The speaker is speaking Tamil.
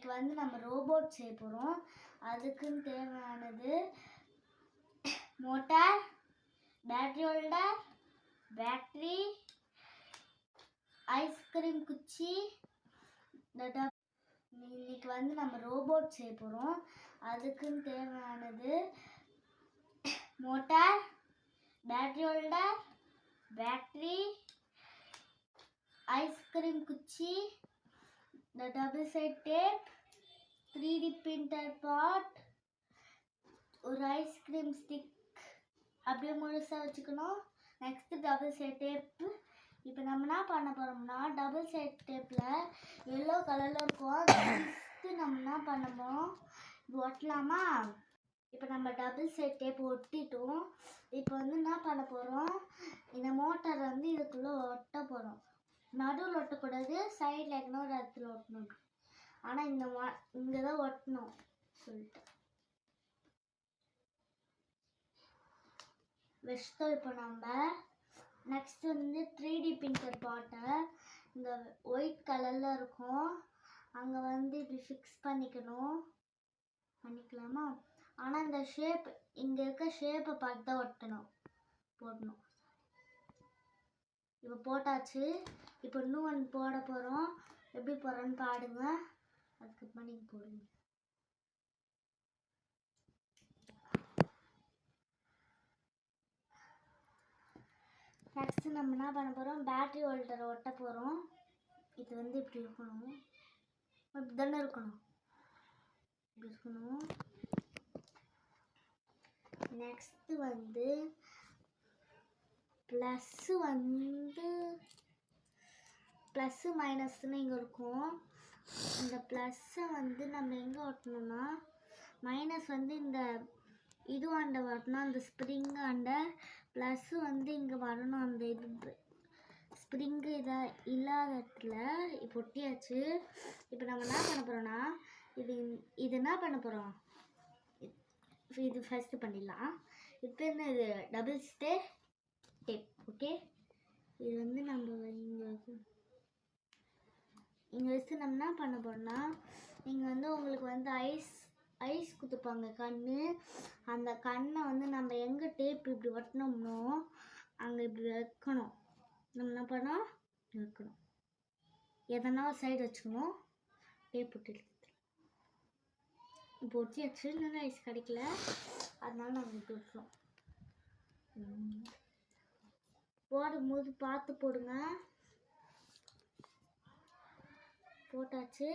இன்னைக்கு வந்து நம்ம ரோபோட் செய்ய போகிறோம். அதுக்குன்னு தேவையானது motor, battery holder, battery, ice cream குச்சி. இன்னைக்கு வந்து நம்ம ரோபோட் செய்ய போகிறோம். அதுக்குன்னு தேவையானது motor, battery holder, battery, ice cream குச்சி, double side tape, 3D printer பாட், ஒரு ஐஸ்கிரீம் ஸ்டிக் அப்படியே முழுசாக வச்சுக்கணும். Next double side tape. இப்போ நம்ம என்ன பண்ண போகிறோம்னா, டபுள் சைட் டேப்பில் எல்லோ கலரில் இருக்கும். நெக்ஸ்ட்டு நம்ம என்ன பண்ண போகிறோம், இது ஒட்டலாமா? இப்போ நம்ம டபுள் சைட் டேப் ஒட்டிட்டோம். இப்போ வந்து என்ன பண்ண போகிறோம், இந்த மோட்டார் வந்து இதுக்குள்ளே ஒட்ட போகிறோம். நடுவில் ஒட்டக்கூடாது, சைடில் இன்னொரு இடத்துல ஒட்டணும். ஆனால் இங்கே தான் ஒட்டணும் சொல்லிட்டு வச்சுட்டோம். இப்போ நம்ம நெக்ஸ்ட் வந்து 3D பிரிண்டர் பாட்டை இந்த ஒயிட் கலரில் இருக்கும், அங்கே வந்து இப்படி ஃபிக்ஸ் பண்ணிக்கலாமா? ஆனால் இந்த ஷேப் இங்கே இருக்க ஷேப்பை பார்த்து தான் போடணும். இப்போ போட்டாச்சு. இப்போ இன்னும் ஒன்று போட போகிறோம். எப்படி போடுறோன்னு பாடுங்க, அதுக்கப்புறமா நீங்கள் போடுங்க. நெக்ஸ்ட்டு நம்ம என்ன பண்ண போகிறோம், பேட்டரி ஹோல்டரை ஒட்ட போகிறோம். இது வந்து இப்படி இருக்கணும், இப்படி தானே இருக்கணும், இப்படி இருக்கணும். நெக்ஸ்ட்டு வந்து ப்ளஸ்ஸு மைனஸ்ன்னு இங்கே இருக்கும். இந்த ப்ளஸ்ஸை வந்து நம்ம எங்கே ஒட்டணும்னா, மைனஸ் வந்து இந்த இதுவாண்ட வரணும், அந்த ஸ்ப்ரிங் ஆண்ட. ப்ளஸ்ஸு வந்து இங்கே வரணும், அந்த இது ஸ்ப்ரிங்கு இதை இல்லாத இடத்துல. இப்போ ஒட்டியாச்சு. இப்போ நம்ம என்ன பண்ண போகிறோன்னா, இது என்ன பண்ண போகிறோம், இது ஃபஸ்ட்டு பண்ணிடலாம். இப்போ என்ன, இது டபுள் டேப். ஓகே, இது வந்து நம்ம இங்கே வச்சு நம்ம என்ன பண்ண போகிறோம்னா, இங்கே வந்து உங்களுக்கு வந்து ஐஸ் குத்துப்பாங்க கண்ணு. அந்த கண்ணை வந்து நம்ம எங்கே டேப் இப்படி ஒட்டினோம்னோ அங்கே இப்படி வைக்கணும். நம்ம என்ன பண்ணோம், வைக்கணும். எதனா ஒரு சைடு வச்சுக்கணும், டேப் போட்டு இப்போ ஒட்டியாச்சு. இன்னும் ஐஸ் கிடைக்கல, அதனால நாங்கள் இப்படி விட்டுறோம். போடும்போது பார்த்து போடுங்க. போட்டாச்சு.